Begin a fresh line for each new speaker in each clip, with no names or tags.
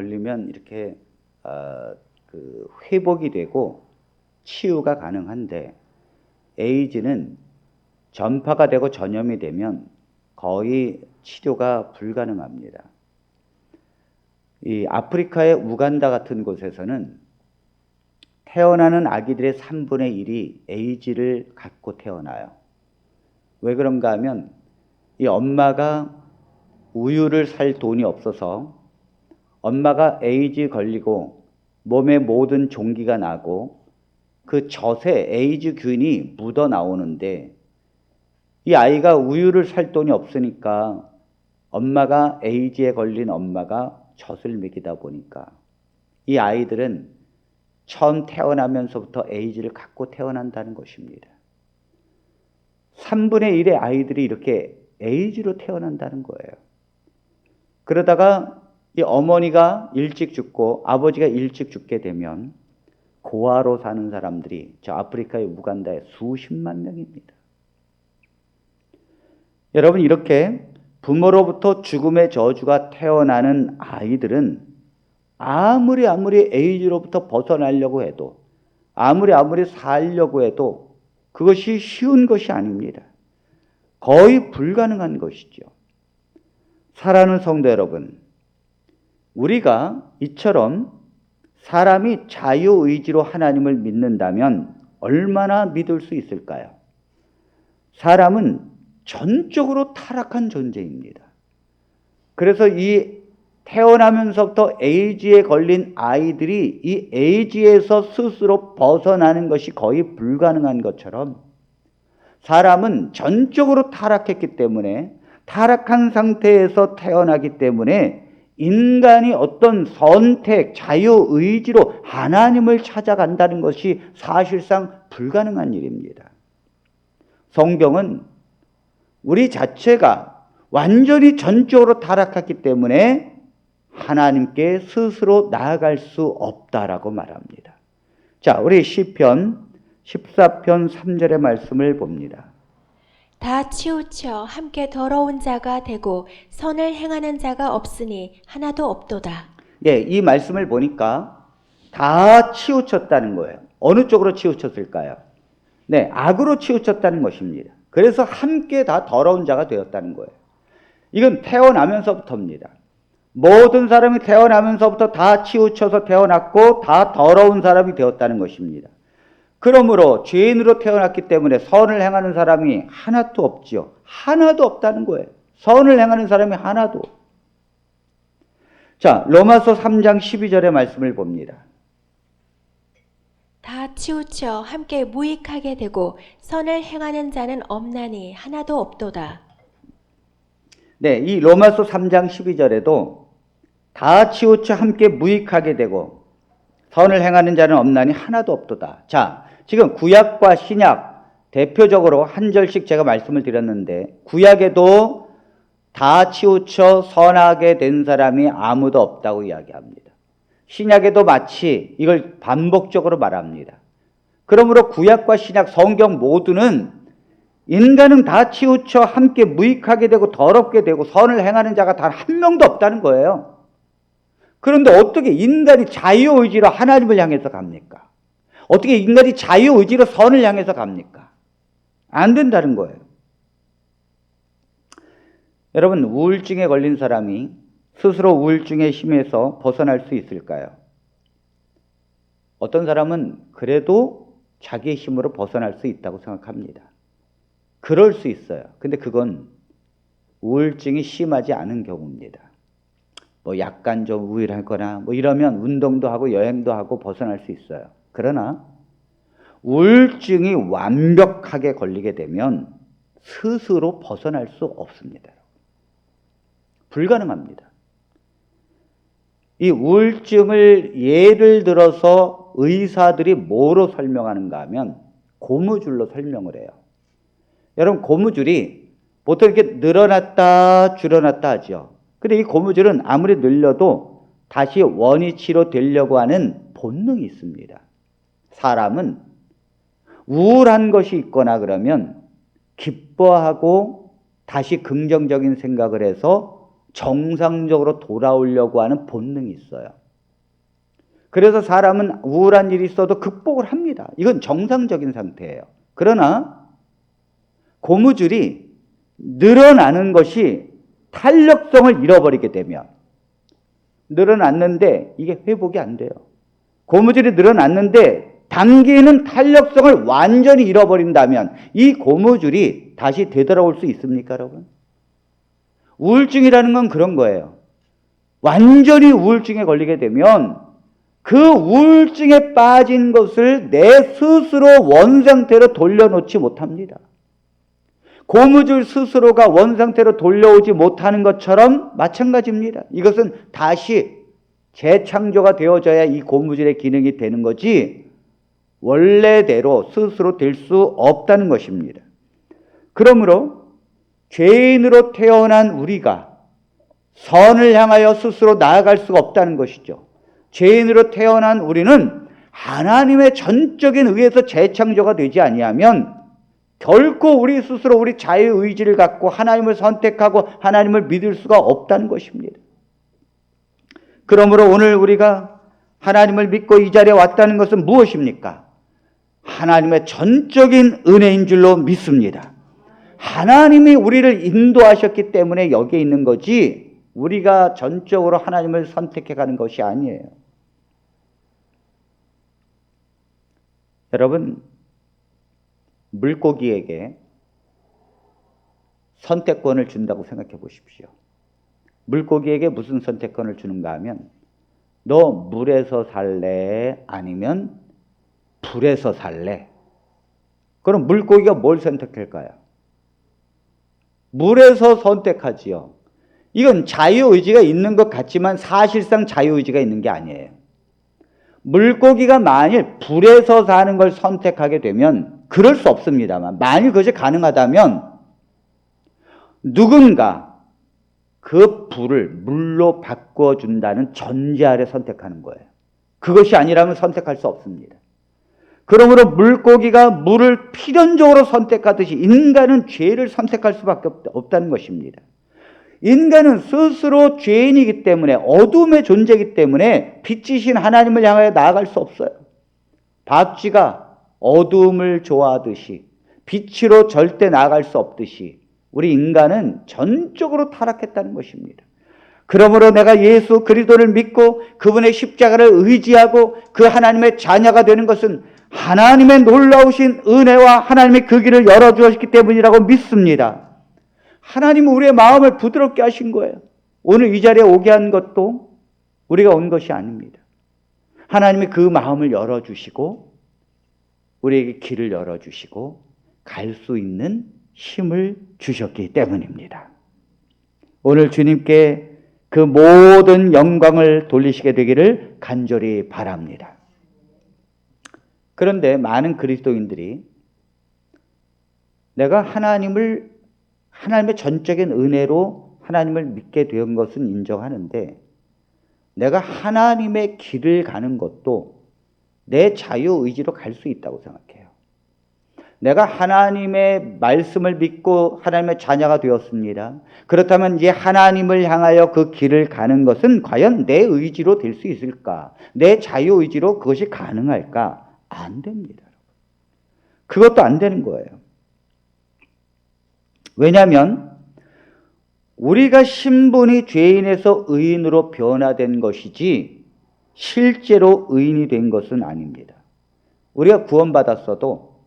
걸리면 이렇게 회복이 되고 치유가 가능한데, 에이즈는 전파가 되고 전염이 되면 거의 치료가 불가능합니다. 이 아프리카의 우간다 같은 곳에서는 태어나는 아기들의 3분의 1이 에이즈를 갖고 태어나요. 왜 그런가 하면 이 엄마가 우유를 살 돈이 없어서 엄마가 에이즈 걸리고 몸의 모든 종기가 나고 그 젖에 에이즈균이 묻어 나오는데, 이 아이가 우유를 살 돈이 없으니까 엄마가 에이즈에 걸린 엄마가 젖을 먹이다 보니까 이 아이들은 처음 태어나면서부터 에이즈를 갖고 태어난다는 것입니다. 3분의 1의 아이들이 이렇게 에이즈로 태어난다는 거예요. 그러다가 이 어머니가 일찍 죽고 아버지가 일찍 죽게 되면 고아로 사는 사람들이 저 아프리카의 우간다에 수십만 명입니다. 여러분, 이렇게 부모로부터 죽음의 저주가 태어나는 아이들은 아무리 에이즈로부터 벗어나려고 해도, 아무리 살려고 해도 그것이 쉬운 것이 아닙니다. 거의 불가능한 것이죠. 사랑하는 성도 여러분, 우리가 이처럼 사람이 자유의지로 하나님을 믿는다면 얼마나 믿을 수 있을까요? 사람은 전적으로 타락한 존재입니다. 그래서 이 태어나면서부터 에이즈에 걸린 아이들이 이 에이즈에서 스스로 벗어나는 것이 거의 불가능한 것처럼, 사람은 전적으로 타락했기 때문에, 타락한 상태에서 태어나기 때문에 인간이 어떤 선택, 자유의지로 하나님을 찾아간다는 것이 사실상 불가능한 일입니다. 성경은 우리 자체가 완전히 전적으로 타락했기 때문에 하나님께 스스로 나아갈 수 없다라고 말합니다. 자, 우리 시편 14편 3절의 말씀을 봅니다.
다 치우쳐 함께 더러운 자가 되고 선을 행하는 자가 없으니 하나도 없도다.
예, 이 말씀을 보니까 다 치우쳤다는 거예요. 어느 쪽으로 치우쳤을까요? 네, 악으로 치우쳤다는 것입니다. 그래서 함께 다 더러운 자가 되었다는 거예요. 이건 태어나면서부터입니다. 모든 사람이 태어나면서부터 다 치우쳐서 태어났고 다 더러운 사람이 되었다는 것입니다. 그러므로 죄인으로 태어났기 때문에 선을 행하는 사람이 하나도 없지요. 하나도 없다는 거예요. 선을 행하는 사람이 하나도. 자, 로마서 3장 12절의 말씀을 봅니다.
다 치우쳐 함께 무익하게 되고 선을 행하는 자는 없나니 하나도 없도다.
네, 이 로마서 3장 12절에도 다 치우쳐 함께 무익하게 되고 선을 행하는 자는 없나니 하나도 없도다. 자, 지금 구약과 신약 대표적으로 한 절씩 제가 말씀을 드렸는데, 구약에도 다 치우쳐 선하게 된 사람이 아무도 없다고 이야기합니다. 신약에도 마치 이걸 반복적으로 말합니다. 그러므로 구약과 신약 성경 모두는 인간은 다 치우쳐 함께 무익하게 되고 더럽게 되고 선을 행하는 자가 단 한 명도 없다는 거예요. 그런데 어떻게 인간이 자유의지로 하나님을 향해서 갑니까? 어떻게 인간이 자유의지로 선을 향해서 갑니까? 안 된다는 거예요. 여러분, 우울증에 걸린 사람이 스스로 우울증의 힘에서 벗어날 수 있을까요? 어떤 사람은 그래도 자기의 힘으로 벗어날 수 있다고 생각합니다. 그럴 수 있어요. 근데 그건 우울증이 심하지 않은 경우입니다. 뭐 약간 좀 우울하거나 뭐 이러면 운동도 하고 여행도 하고 벗어날 수 있어요. 그러나 우울증이 완벽하게 걸리게 되면 스스로 벗어날 수 없습니다. 불가능합니다. 이 우울증을 예를 들어서 의사들이 뭐로 설명하는가 하면 고무줄로 설명을 해요. 여러분, 고무줄이 보통 이렇게 늘어났다 줄어났다 하죠. 근데 이 고무줄은 아무리 늘려도 다시 원위치로 되려고 하는 본능이 있습니다. 사람은 우울한 것이 있거나 그러면 기뻐하고 다시 긍정적인 생각을 해서 정상적으로 돌아오려고 하는 본능이 있어요. 그래서 사람은 우울한 일이 있어도 극복을 합니다. 이건 정상적인 상태예요. 그러나 고무줄이 늘어나는 것이 탄력성을 잃어버리게 되면, 늘어났는데 이게 회복이 안 돼요. 고무줄이 늘어났는데 당기는 탄력성을 완전히 잃어버린다면 이 고무줄이 다시 되돌아올 수 있습니까, 여러분? 우울증이라는 건 그런 거예요. 완전히 우울증에 걸리게 되면 그 우울증에 빠진 것을 내 스스로 원상태로 돌려놓지 못합니다. 고무줄 스스로가 원상태로 돌려오지 못하는 것처럼 마찬가지입니다. 이것은 다시 재창조가 되어져야 이 고무줄의 기능이 되는 거지 원래대로 스스로 될 수 없다는 것입니다. 그러므로 죄인으로 태어난 우리가 선을 향하여 스스로 나아갈 수가 없다는 것이죠. 죄인으로 태어난 우리는 하나님의 전적인 의에서 재창조가 되지 아니하면 결코 우리 스스로 우리 자유의지를 갖고 하나님을 선택하고 하나님을 믿을 수가 없다는 것입니다. 그러므로 오늘 우리가 하나님을 믿고 이 자리에 왔다는 것은 무엇입니까? 하나님의 전적인 은혜인 줄로 믿습니다. 하나님이 우리를 인도하셨기 때문에 여기에 있는 거지 우리가 전적으로 하나님을 선택해 가는 것이 아니에요. 여러분, 물고기에게 선택권을 준다고 생각해 보십시오. 물고기에게 무슨 선택권을 주는가 하면 너 물에서 살래? 아니면 불에서 살래? 그럼 물고기가 뭘 선택할까요? 물에서 선택하지요. 이건 자유의지가 있는 것 같지만 사실상 자유의지가 있는 게 아니에요. 물고기가 만일 불에서 사는 걸 선택하게 되면 그럴 수 없습니다만 만일 그것이 가능하다면 누군가 그 불을 물로 바꿔준다는 전제 아래 선택하는 거예요. 그것이 아니라면 선택할 수 없습니다. 그러므로 물고기가 물을 필연적으로 선택하듯이 인간은 죄를 선택할 수밖에 없다는 것입니다. 인간은 스스로 죄인이기 때문에 어둠의 존재이기 때문에 빛이신 하나님을 향하여 나아갈 수 없어요. 박쥐가 어둠을 좋아하듯이 빛으로 절대 나아갈 수 없듯이 우리 인간은 전적으로 타락했다는 것입니다. 그러므로 내가 예수 그리스도를 믿고 그분의 십자가를 의지하고 그 하나님의 자녀가 되는 것은 하나님의 놀라우신 은혜와 하나님의 그 길을 열어주었기 때문이라고 믿습니다. 하나님은 우리의 마음을 부드럽게 하신 거예요. 오늘 이 자리에 오게 한 것도 우리가 온 것이 아닙니다. 하나님이 그 마음을 열어주시고 우리에게 길을 열어주시고 갈 수 있는 힘을 주셨기 때문입니다. 오늘 주님께 그 모든 영광을 돌리시게 되기를 간절히 바랍니다. 그런데 많은 그리스도인들이 내가 하나님의 전적인 은혜로 하나님을 믿게 된 것은 인정하는데 내가 하나님의 길을 가는 것도 내 자유의지로 갈 수 있다고 생각해요. 내가 하나님의 말씀을 믿고 하나님의 자녀가 되었습니다. 그렇다면 이제 하나님을 향하여 그 길을 가는 것은 과연 내 의지로 될 수 있을까? 내 자유의지로 그것이 가능할까? 안 됩니다. 그것도 안 되는 거예요. 왜냐하면 우리가 신분이 죄인에서 의인으로 변화된 것이지 실제로 의인이 된 것은 아닙니다. 우리가 구원받았어도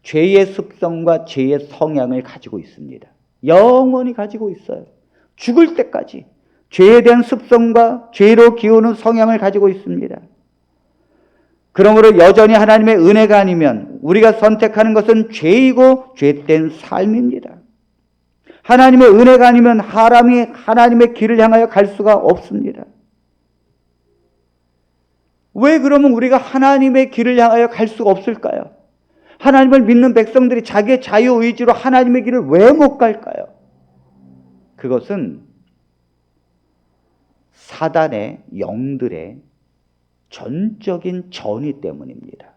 죄의 습성과 죄의 성향을 가지고 있습니다. 영원히 가지고 있어요. 죽을 때까지 죄에 대한 습성과 죄로 기우는 성향을 가지고 있습니다. 그러므로 여전히 하나님의 은혜가 아니면 우리가 선택하는 것은 죄이고 죄된 삶입니다. 하나님의 은혜가 아니면 하나님의 길을 향하여 갈 수가 없습니다. 왜 그러면 우리가 하나님의 길을 향하여 갈 수가 없을까요? 하나님을 믿는 백성들이 자기의 자유의지로 하나님의 길을 왜 못 갈까요? 그것은 사단의 영들의 전적인 전위 때문입니다.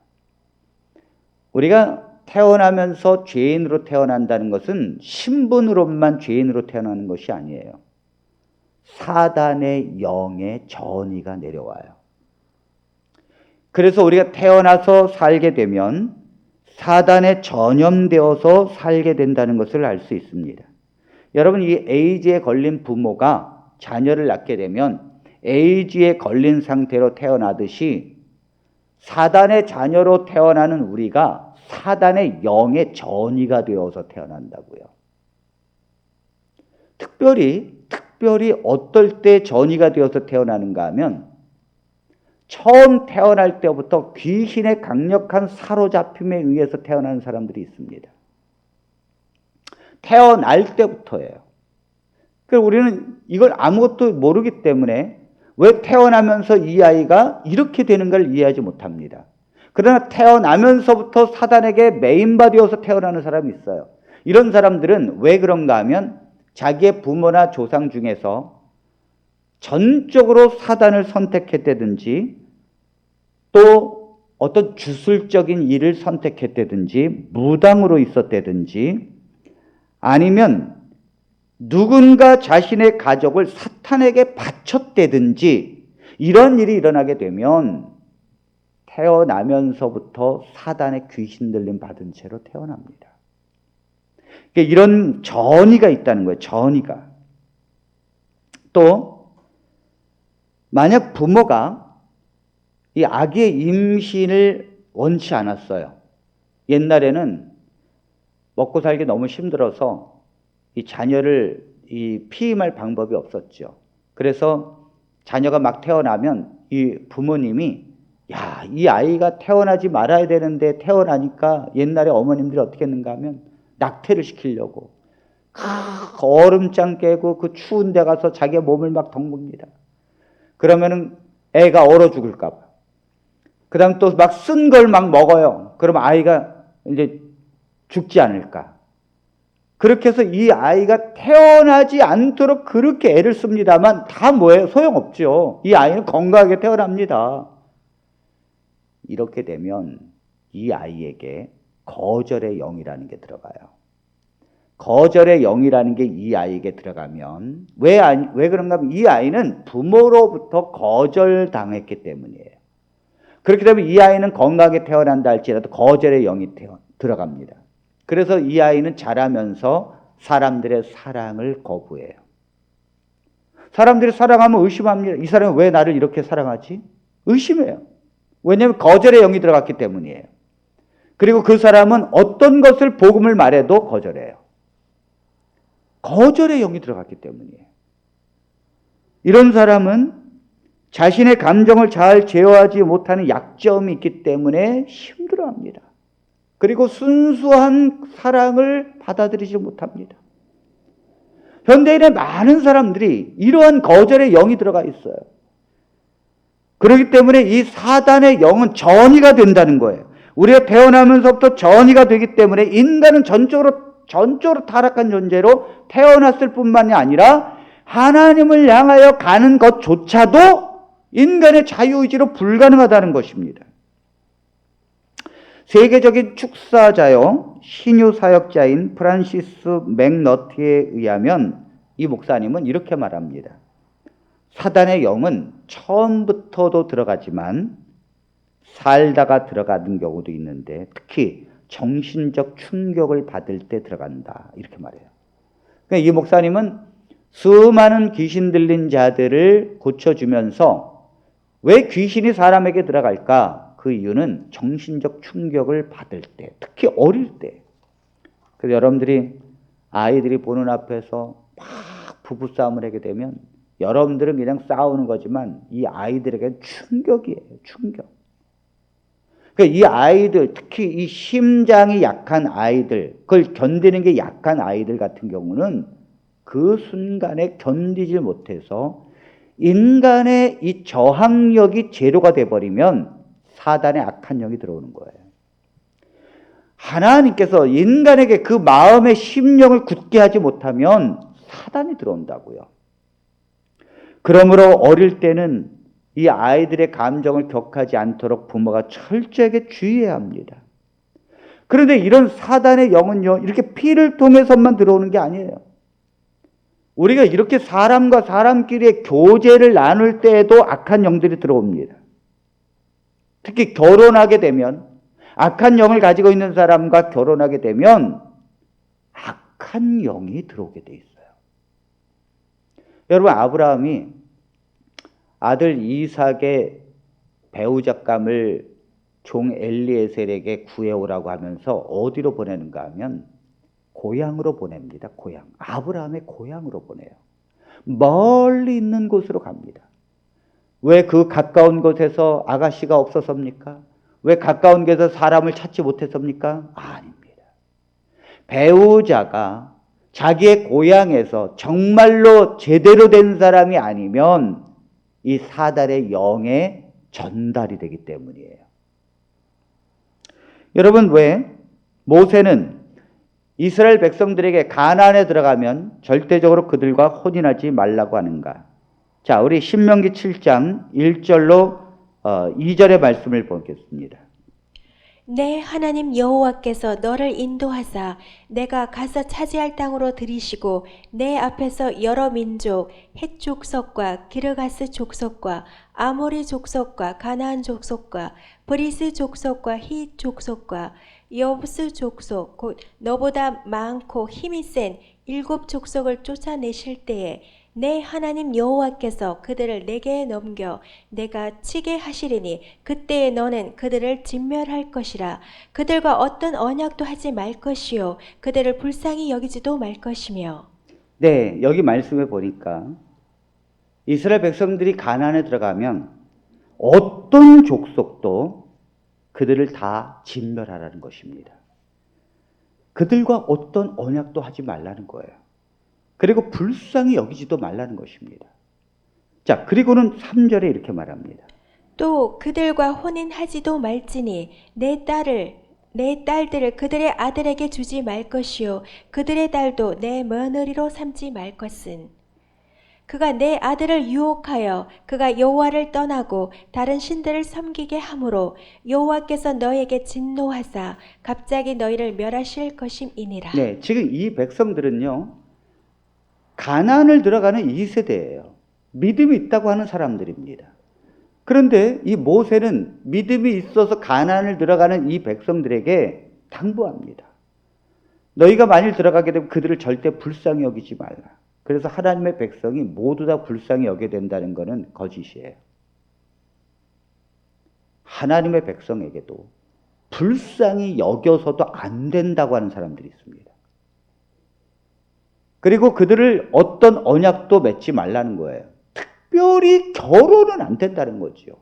우리가 태어나면서 죄인으로 태어난다는 것은 신분으로만 죄인으로 태어나는 것이 아니에요. 사단의 영의 전이가 내려와요. 그래서 우리가 태어나서 살게 되면 사단에 전염되어서 살게 된다는 것을 알 수 있습니다. 여러분, 이 에이즈에 걸린 부모가 자녀를 낳게 되면 에이즈에 걸린 상태로 태어나듯이 사단의 자녀로 태어나는 우리가 사단의 영의 전이가 되어서 태어난다고요. 특별히 어떨 때 전이가 되어서 태어나는가 하면 처음 태어날 때부터 귀신의 강력한 사로잡힘에 의해서 태어나는 사람들이 있습니다. 태어날 때부터예요. 그래서 우리는 이걸 아무것도 모르기 때문에 왜 태어나면서 이 아이가 이렇게 되는가를 이해하지 못합니다. 그러나 태어나면서부터 사단에게 메인바디여서 태어나는 사람이 있어요. 이런 사람들은 왜 그런가 하면 자기의 부모나 조상 중에서 전적으로 사단을 선택했다든지 또 어떤 주술적인 일을 선택했다든지 무당으로 있었다든지 아니면 누군가 자신의 가족을 사탄에게 바쳤다든지 이런 일이 일어나게 되면 태어나면서부터 사단의 귀신 들림 받은 채로 태어납니다. 이런 전이가 있다는 거예요. 전이가. 또 만약 부모가 이 아기의 임신을 원치 않았어요. 옛날에는 먹고 살기 너무 힘들어서 이 자녀를 피임할 방법이 없었죠. 그래서 자녀가 막 태어나면 이 부모님이 야, 이 아이가 태어나지 말아야 되는데 태어나니까 옛날에 어머님들이 어떻게 했는가 하면 낙태를 시키려고 얼음장 깨고 그 추운 데 가서 자기의 몸을 막 덩굽니다. 그러면은 애가 얼어 죽을까 봐. 그 다음 또 막 쓴 걸 막 먹어요. 그럼 아이가 이제 죽지 않을까. 그렇게 해서 이 아이가 태어나지 않도록 그렇게 애를 씁니다만 다 뭐예요? 소용없죠. 이 아이는 건강하게 태어납니다. 이렇게 되면 이 아이에게 거절의 영이라는 게 들어가요. 거절의 영이라는 게 이 아이에게 들어가면 왜 그런가 하면 이 아이는 부모로부터 거절당했기 때문이에요. 그렇게 되면 이 아이는 건강하게 태어난다 할지라도 거절의 영이 들어갑니다. 그래서 이 아이는 자라면서 사람들의 사랑을 거부해요. 사람들이 사랑하면 의심합니다. 이 사람은 왜 나를 이렇게 사랑하지? 의심해요. 왜냐하면 거절의 영이 들어갔기 때문이에요. 그리고 그 사람은 어떤 것을 복음을 말해도 거절해요. 거절의 영이 들어갔기 때문이에요. 이런 사람은 자신의 감정을 잘 제어하지 못하는 약점이 있기 때문에 힘들어합니다. 그리고 순수한 사랑을 받아들이지 못합니다. 현대인의 많은 사람들이 이러한 거절의 영이 들어가 있어요. 그렇기 때문에 이 사단의 영은 전이가 된다는 거예요. 우리가 태어나면서부터 전이가 되기 때문에 인간은 전적으로 타락한 존재로 태어났을 뿐만이 아니라 하나님을 향하여 가는 것조차도 인간의 자유의지로 불가능하다는 것입니다. 세계적인 축사자요, 신유 사역자인 프란시스 맥너티에 의하면 이 목사님은 이렇게 말합니다. 사단의 영은 처음부터도 들어가지만 살다가 들어가는 경우도 있는데 특히 정신적 충격을 받을 때 들어간다. 이렇게 말해요. 그러니까 이 목사님은 수많은 귀신 들린 자들을 고쳐주면서 왜 귀신이 사람에게 들어갈까? 그 이유는 정신적 충격을 받을 때, 특히 어릴 때. 그래서 여러분들이 아이들이 보는 앞에서 막 부부싸움을 하게 되면 여러분들은 그냥 싸우는 거지만 이 아이들에게는 충격이에요. 충격. 그러니까 이 아이들, 특히 이 심장이 약한 아이들, 그걸 견디는 게 약한 아이들 같은 경우는 그 순간에 견디지 못해서 인간의 이 저항력이 제로가 돼버리면 사단의 악한 영이 들어오는 거예요. 하나님께서 인간에게 그 마음의 심령을 굳게 하지 못하면 사단이 들어온다고요. 그러므로 어릴 때는 이 아이들의 감정을 격하지 않도록 부모가 철저하게 주의해야 합니다. 그런데 이런 사단의 영은요, 이렇게 피를 통해서만 들어오는 게 아니에요. 우리가 이렇게 사람과 사람끼리의 교제를 나눌 때에도 악한 영들이 들어옵니다. 특히 결혼하게 되면, 악한 영을 가지고 있는 사람과 결혼하게 되면 악한 영이 들어오게 돼 있어요. 여러분, 아브라함이 아들 이삭의 배우잣감을 종 엘리에셀에게 구해오라고 하면서 어디로 보내는가 하면 고향으로 보냅니다. 고향. 아브라함의 고향으로 보내요. 멀리 있는 곳으로 갑니다. 왜 그 가까운 곳에서 아가씨가 없었습니까? 왜 가까운 곳에서 사람을 찾지 못했습니까? 아닙니다. 배우자가 자기의 고향에서 정말로 제대로 된 사람이 아니면 이 사단의 영에 전달이 되기 때문이에요. 여러분, 왜 모세는 이스라엘 백성들에게 가나안에 들어가면 절대적으로 그들과 혼인하지 말라고 하는가? 자, 우리 신명기 7장 1절로 2절의 말씀을 보겠습니다.
내 하나님 여호와께서 너를 인도하사 내가 가서 차지할 땅으로 들이시고 내 앞에서 여러 민족 헷 족속과 기르가스 족속과 아모리 족속과 가나안 족속과 브리스 족속과 히 족속과 여부스 족속 곧 너보다 많고 힘이 센 7 족속을 쫓아내실 때에 내 하나님 여호와께서 그들을 내게 넘겨 내가 치게 하시리니 그때에 너는 그들을 진멸할 것이라. 그들과 어떤 언약도 하지 말 것이요 그들을 불쌍히 여기지도 말 것이며.
네, 여기 말씀에 보니까 이스라엘 백성들이 가나안에 들어가면 어떤 족속도 그들을 다 진멸하라는 것입니다. 그들과 어떤 언약도 하지 말라는 거예요. 그리고 불쌍히 여기지도 말라는 것입니다. 자, 그리고는 3절에 이렇게 말합니다.
또 그들과 혼인하지도 말지니 내 딸들을 그들의 아들에게 주지 말 것이요 그들의 딸도 내 며느리로 삼지 말 것은 그가 내 아들을 유혹하여 그가 여호와를 떠나고 다른 신들을 섬기게 하므로 여호와께서 너에게 진노하사 갑자기 너희를 멸하실 것임이니라.
네, 지금 이 백성들은요, 가나안을 들어가는 2세대예요. 믿음이 있다고 하는 사람들입니다. 그런데 이 모세는 믿음이 있어서 가나안을 들어가는 이 백성들에게 당부합니다. 너희가 만일 들어가게 되면 그들을 절대 불쌍히 여기지 말라. 그래서 하나님의 백성이 모두 다 불쌍히 여겨야 된다는 것은 거짓이에요. 하나님의 백성에게도 불쌍히 여겨서도 안 된다고 하는 사람들이 있습니다. 그리고 그들을 어떤 언약도 맺지 말라는 거예요. 특별히 결혼은 안 된다는 거죠.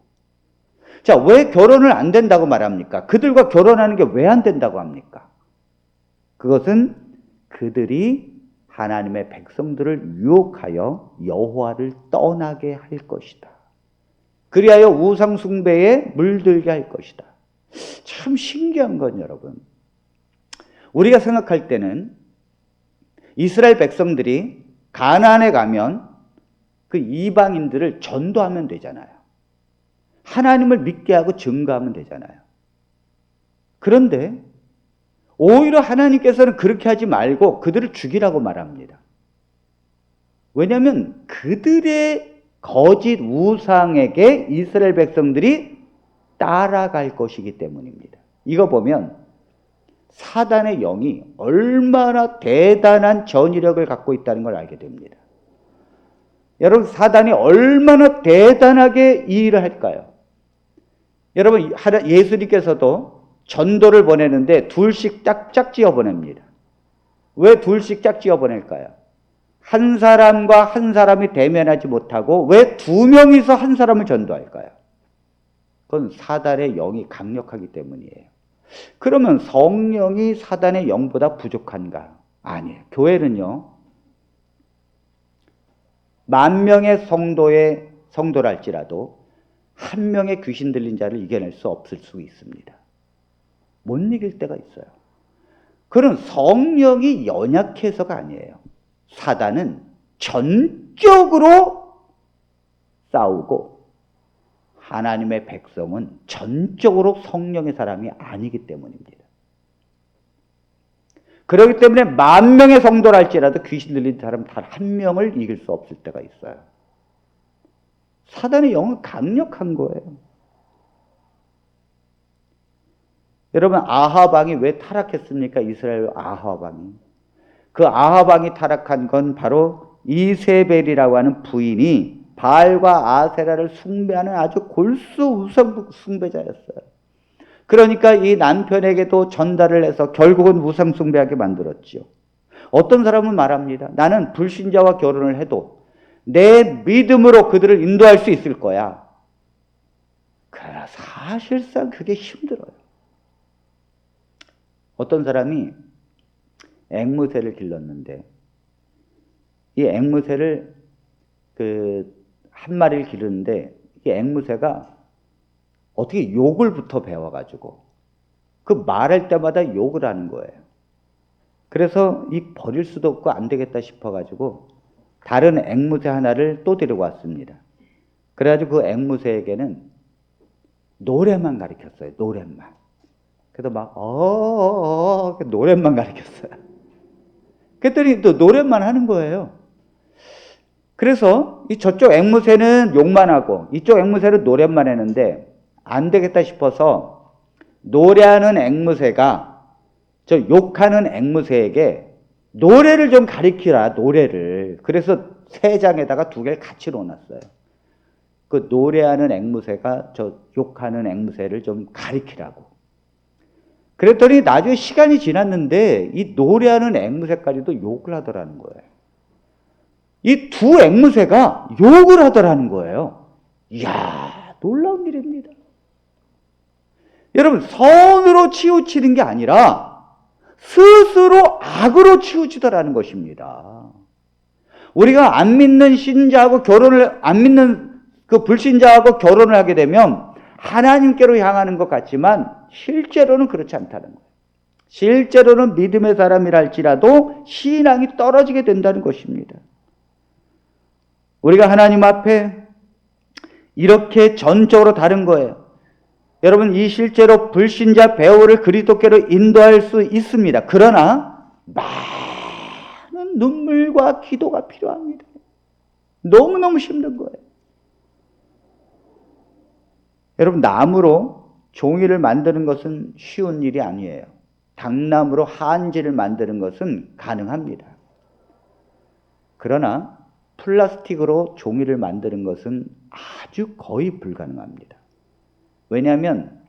자, 왜 결혼을 안 된다고 말합니까? 그들과 결혼하는 게 왜 안 된다고 합니까? 그것은 그들이 하나님의 백성들을 유혹하여 여호와를 떠나게 할 것이다. 그리하여 우상 숭배에 물들게 할 것이다. 참 신기한 건 여러분, 우리가 생각할 때는 이스라엘 백성들이 가나안에 가면 그 이방인들을 전도하면 되잖아요. 하나님을 믿게 하고 증거하면 되잖아요. 그런데 오히려 하나님께서는 그렇게 하지 말고 그들을 죽이라고 말합니다. 왜냐하면 그들의 거짓 우상에게 이스라엘 백성들이 따라갈 것이기 때문입니다. 이거 보면 사단의 영이 얼마나 대단한 전위력을 갖고 있다는 걸 알게 됩니다. 여러분, 사단이 얼마나 대단하게 이 일을 할까요? 여러분, 예수님께서도 전도를 보내는데 둘씩 짝짝 지어 보냅니다. 왜 둘씩 짝 지어 보낼까요? 한 사람과 한 사람이 대면하지 못하고 왜 2명이서 한 사람을 전도할까요? 그건 사단의 영이 강력하기 때문이에요. 그러면 성령이 사단의 영보다 부족한가? 아니에요. 교회는요, 10,000명의 성도랄지라도 1명의 귀신 들린 자를 이겨낼 수 없을 수 있습니다. 못 이길 때가 있어요. 그런 성령이 연약해서가 아니에요. 사단은 전적으로 싸우고 하나님의 백성은 전적으로 성령의 사람이 아니기 때문입니다. 그렇기 때문에 10,000명의 성도를 할지라도 귀신 들린 사람 단 한 명을 이길 수 없을 때가 있어요. 사단의 영은 강력한 거예요. 여러분, 아합 왕이 왜 타락했습니까? 이스라엘 아합 왕이. 그 아합 왕이 타락한 건 바로 이세벨이라고 하는 부인이 바알과 아세라를 숭배하는 아주 골수 우상 숭배자였어요. 그러니까 이 남편에게도 전달을 해서 결국은 우상 숭배하게 만들었지요. 어떤 사람은 말합니다. 나는 불신자와 결혼을 해도 내 믿음으로 그들을 인도할 수 있을 거야. 그러나 사실상 그게 힘들어요. 어떤 사람이 앵무새를 길렀는데 이 앵무새를 한 마리를 기르는데 이 앵무새가 어떻게 욕을부터 배워가지고 그 말할 때마다 욕을 하는 거예요. 그래서 이 버릴 수도 없고 안 되겠다 싶어가지고 다른 앵무새 하나를 또 데리고 왔습니다. 그래가지고 그 앵무새에게는 노래만 가르쳤어요. 노랫말. 그래서 막 노랫말 가르쳤어요. 그랬더니 또 노랫말 하는 거예요. 그래서 저쪽 앵무새는 욕만 하고 이쪽 앵무새는 노랫말 했는데 안 되겠다 싶어서 노래하는 앵무새가 저 욕하는 앵무새에게 노래를 좀 가르치라, 노래를. 그래서 3장에다가 2개를 같이 놓았어요. 그 노래하는 앵무새가 저 욕하는 앵무새를 좀 가르치라고. 그랬더니 나중에 시간이 지났는데 이 노래하는 앵무새까지도 욕을 하더라는 거예요. 이 두 앵무새가 욕을 하더라는 거예요. 이야, 놀라운 일입니다. 여러분, 선으로 치우치는 게 아니라 스스로 악으로 치우치더라는 것입니다. 우리가 안 믿는 신자하고 안 믿는 그 불신자하고 결혼을 하게 되면 하나님께로 향하는 것 같지만 실제로는 그렇지 않다는 거예요. 실제로는 믿음의 사람이랄지라도 신앙이 떨어지게 된다는 것입니다. 우리가 하나님 앞에 이렇게 전적으로 다른 거예요. 여러분, 이 실제로 불신자 배우를 그리스도께로 인도할 수 있습니다. 그러나 많은 눈물과 기도가 필요합니다. 너무너무 힘든 거예요. 여러분, 나무로 종이를 만드는 것은 쉬운 일이 아니에요. 당나무로 한지를 만드는 것은 가능합니다. 그러나 플라스틱으로 종이를 만드는 것은 아주 거의 불가능합니다. 왜냐하면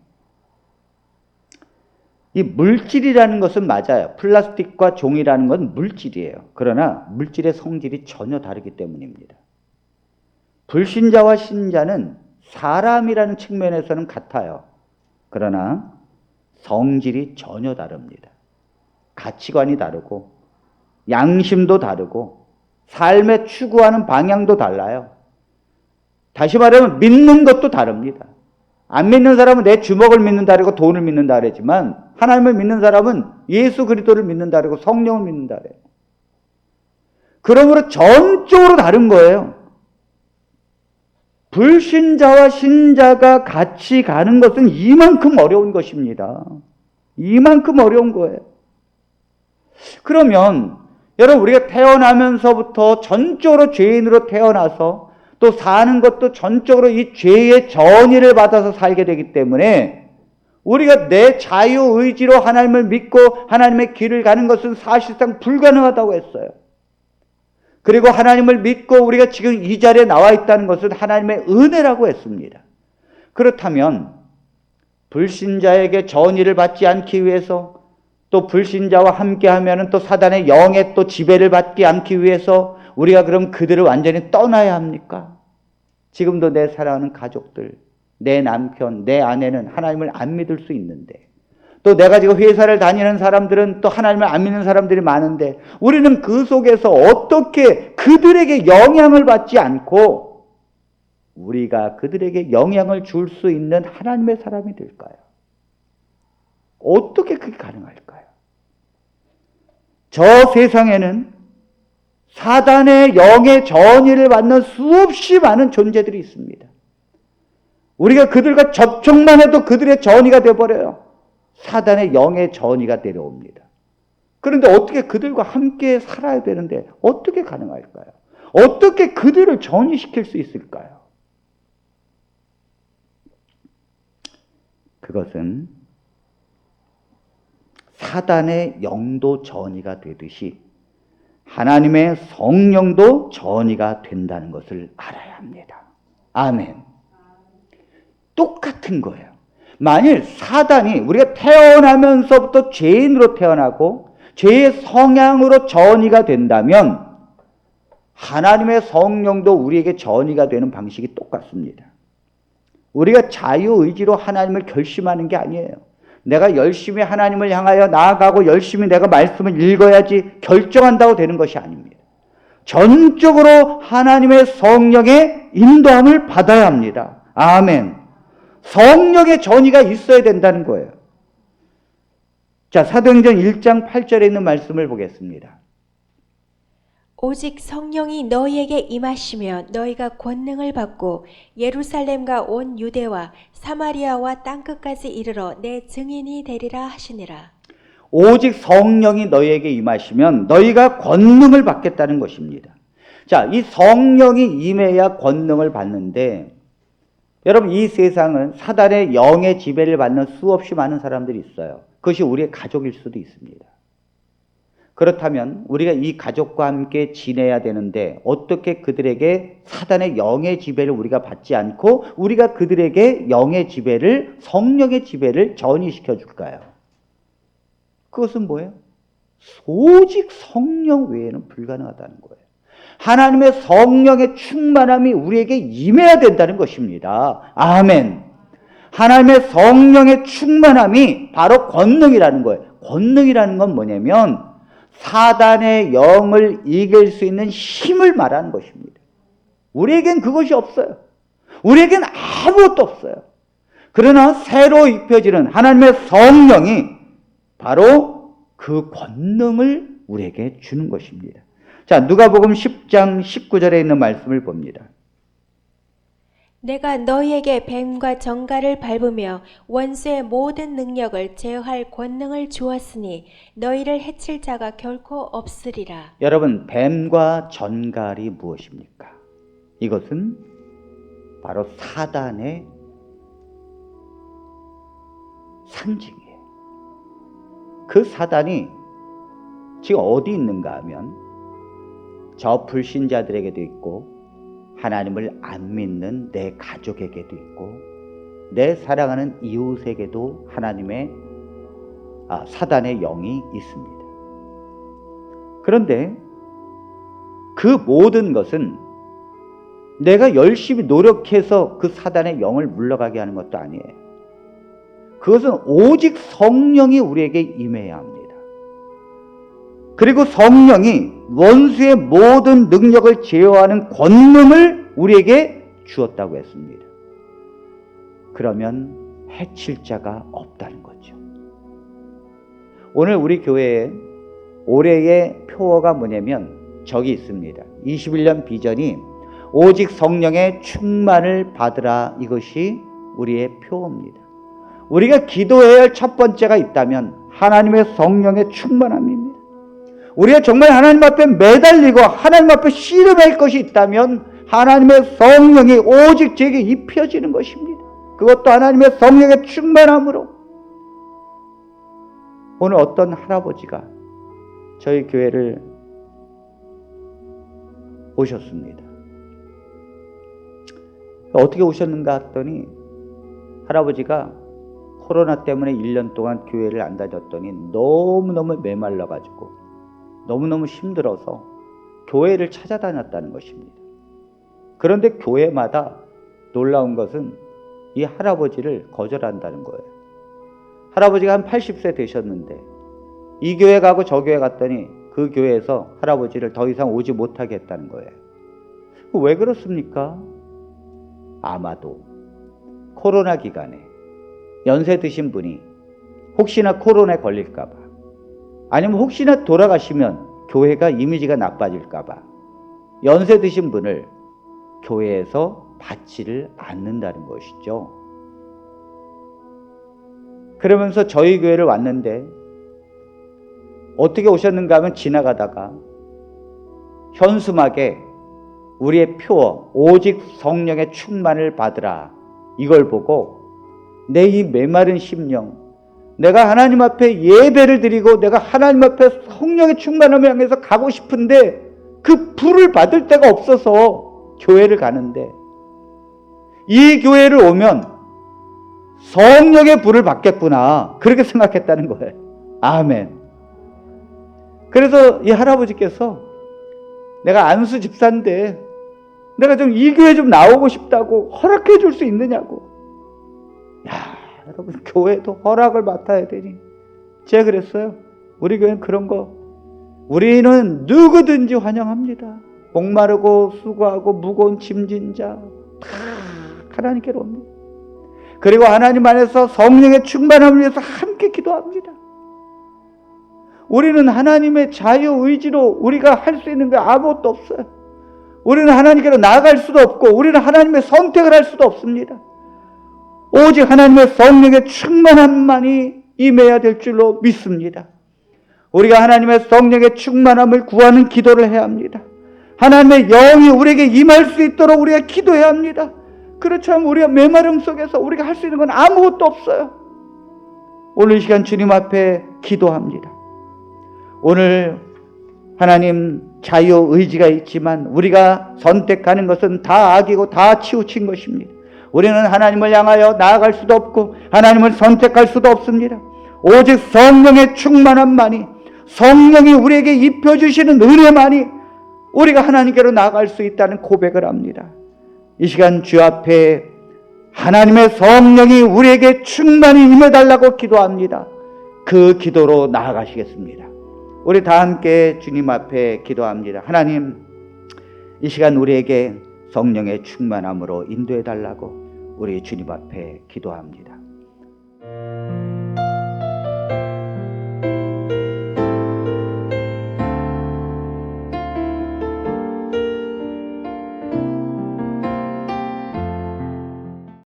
이 물질이라는 것은 맞아요. 플라스틱과 종이라는 건 물질이에요. 그러나 물질의 성질이 전혀 다르기 때문입니다. 불신자와 신자는 사람이라는 측면에서는 같아요. 그러나 성질이 전혀 다릅니다. 가치관이 다르고 양심도 다르고 삶에 추구하는 방향도 달라요. 다시 말하면 믿는 것도 다릅니다. 안 믿는 사람은 내 주먹을 믿는다 그러고 돈을 믿는다 그러지만 하나님을 믿는 사람은 예수 그리스도를 믿는다 그러고 성령을 믿는다 그래요. 그러므로 전적으로 다른 거예요. 불신자와 신자가 같이 가는 것은 이만큼 어려운 것입니다. 이만큼 어려운 거예요. 그러면 여러분, 우리가 태어나면서부터 전적으로 죄인으로 태어나서 또 사는 것도 전적으로 이 죄의 전의를 받아서 살게 되기 때문에 우리가 내 자유의지로 하나님을 믿고 하나님의 길을 가는 것은 사실상 불가능하다고 했어요. 그리고 하나님을 믿고 우리가 지금 이 자리에 나와 있다는 것은 하나님의 은혜라고 했습니다. 그렇다면 불신자에게 전의를 받지 않기 위해서 또 불신자와 함께하면 또 사단의 영의 또 지배를 받지 않기 위해서 우리가 그럼 그들을 완전히 떠나야 합니까? 지금도 내 사랑하는 가족들, 내 남편, 내 아내는 하나님을 안 믿을 수 있는데 또 내가 지금 회사를 다니는 사람들은 또 하나님을 안 믿는 사람들이 많은데 우리는 그 속에서 어떻게 그들에게 영향을 받지 않고 우리가 그들에게 영향을 줄 수 있는 하나님의 사람이 될까요? 어떻게 그게 가능할까요? 저 세상에는 사단의 영의 전의를 받는 수없이 많은 존재들이 있습니다. 우리가 그들과 접촉만 해도 그들의 전의가 되어버려요. 사단의 영의 전의가 내려옵니다. 그런데 어떻게 그들과 함께 살아야 되는데 어떻게 가능할까요? 어떻게 그들을 전이시킬 수 있을까요? 그것은 사단의 영도 전이가 되듯이 하나님의 성령도 전이가 된다는 것을 알아야 합니다. 아멘. 똑같은 거예요. 만일 사단이 우리가 태어나면서부터 죄인으로 태어나고 죄의 성향으로 전이가 된다면 하나님의 성령도 우리에게 전이가 되는 방식이 똑같습니다. 우리가 자유의지로 하나님을 결심하는 게 아니에요. 내가 열심히 하나님을 향하여 나아가고 열심히 내가 말씀을 읽어야지 결정한다고 되는 것이 아닙니다. 전적으로 하나님의 성령의 인도함을 받아야 합니다. 아멘. 성령의 전이가 있어야 된다는 거예요. 자, 사도행전 1장 8절에 있는 말씀을 보겠습니다.
오직 성령이 너희에게 임하시면 너희가 권능을 받고 예루살렘과 온 유대와 사마리아와 땅끝까지 이르러 내 증인이 되리라 하시니라.
오직 성령이 너희에게 임하시면 너희가 권능을 받겠다는 것입니다. 자, 이 성령이 임해야 권능을 받는데 여러분, 이 세상은 사단의 영의 지배를 받는 수없이 많은 사람들이 있어요. 그것이 우리의 가족일 수도 있습니다. 그렇다면 우리가 이 가족과 함께 지내야 되는데 어떻게 그들에게 사단의 영의 지배를 우리가 받지 않고 우리가 그들에게 영의 지배를, 성령의 지배를 전이시켜 줄까요? 그것은 뭐예요? 오직 성령 외에는 불가능하다는 거예요. 하나님의 성령의 충만함이 우리에게 임해야 된다는 것입니다. 아멘. 하나님의 성령의 충만함이 바로 권능이라는 거예요. 권능이라는 건 뭐냐면 사단의 영을 이길 수 있는 힘을 말하는 것입니다. 우리에겐 그것이 없어요. 우리에겐 아무것도 없어요. 그러나 새로 입혀지는 하나님의 성령이 바로 그 권능을 우리에게 주는 것입니다. 자, 누가복음 10장 19절에 있는 말씀을 봅니다.
내가 너희에게 뱀과 정갈을 밟으며 원수의 모든 능력을 제어할 권능을 주었으니 너희를 해칠 자가 결코 없으리라.
여러분, 뱀과 전갈이 무엇입니까? 이것은 바로 사단의 상징이에요. 그 사단이 지금 어디 있는가 하면 저 불신자들에게도 있고 하나님을 안 믿는 내 가족에게도 있고 내 사랑하는 이웃에게도 사단의 영이 있습니다. 그런데 그 모든 것은 내가 열심히 노력해서 그 사단의 영을 물러가게 하는 것도 아니에요. 그것은 오직 성령이 우리에게 임해야 합니다. 그리고 성령이 원수의 모든 능력을 제어하는 권능을 우리에게 주었다고 했습니다. 그러면 해칠 자가 없다는 거죠. 오늘 우리 교회에 올해의 표어가 뭐냐면 저기 있습니다. 21년 비전이 오직 성령의 충만을 받으라, 이것이 우리의 표어입니다. 우리가 기도해야 할 첫 번째가 있다면 하나님의 성령의 충만함입니다. 우리가 정말 하나님 앞에 매달리고 하나님 앞에 씨름할 것이 있다면 하나님의 성령이 오직 제게 입혀지는 것입니다. 그것도 하나님의 성령의 충만함으로. 오늘 어떤 할아버지가 저희 교회를 오셨습니다. 어떻게 오셨는가 했더니 할아버지가 코로나 때문에 1년 동안 교회를 안 다녔더니 너무너무 메말라가지고 너무너무 힘들어서 교회를 찾아다녔다는 것입니다. 그런데 교회마다 놀라운 것은 이 할아버지를 거절한다는 거예요. 할아버지가 한 80세 되셨는데 이 교회 가고 저 교회 갔더니 그 교회에서 할아버지를 더 이상 오지 못하게 했다는 거예요. 왜 그렇습니까? 아마도 코로나 기간에 연세 드신 분이 혹시나 코로나에 걸릴까봐, 아니면 혹시나 돌아가시면 교회가 이미지가 나빠질까봐 연세 드신 분을 교회에서 받지를 않는다는 것이죠. 그러면서 저희 교회를 왔는데 어떻게 오셨는가 하면 지나가다가 현수막에 우리의 표어 오직 성령의 충만을 받으라 이걸 보고 내 이 메마른 심령, 내가 하나님 앞에 예배를 드리고 내가 하나님 앞에 성령의 충만함을 향해서 가고 싶은데 그 불을 받을 데가 없어서 교회를 가는데 이 교회를 오면 성령의 불을 받겠구나 그렇게 생각했다는 거예요. 아멘. 그래서 이 할아버지께서 내가 안수 집사인데 내가 좀 이 교회 좀 나오고 싶다고 허락해 줄 수 있느냐고. 야, 여러분 교회도 허락을 맡아야 되니. 제가 그랬어요. 우리 교회는 그런 거 우리는 누구든지 환영합니다. 목마르고 수고하고 무거운 짐진 자 다 하나님께로 옵니다. 그리고 하나님 안에서 성령의 충만함을 위해서 함께 기도합니다. 우리는 하나님의 자유의지로 우리가 할 수 있는 게 아무것도 없어요. 우리는 하나님께로 나아갈 수도 없고 우리는 하나님의 선택을 할 수도 없습니다. 오직 하나님의 성령의 충만함만이 임해야 될 줄로 믿습니다. 우리가 하나님의 성령의 충만함을 구하는 기도를 해야 합니다. 하나님의 영이 우리에게 임할 수 있도록 우리가 기도해야 합니다. 그렇지 않으면 우리가 메마름 속에서 우리가 할 수 있는 건 아무것도 없어요. 오늘 이 시간 주님 앞에 기도합니다. 오늘 하나님 자유의지가 있지만 우리가 선택하는 것은 다 악이고 다 치우친 것입니다. 우리는 하나님을 향하여 나아갈 수도 없고 하나님을 선택할 수도 없습니다. 오직 성령의 충만함만이, 성령이 우리에게 입혀주시는 은혜만이 우리가 하나님께로 나아갈 수 있다는 고백을 합니다. 이 시간 주 앞에 하나님의 성령이 우리에게 충만히 임해달라고 기도합니다. 그 기도로 나아가시겠습니다. 우리 다 함께 주님 앞에 기도합니다. 하나님, 이 시간 우리에게 성령의 충만함으로 인도해달라고 우리 주님 앞에 기도합니다.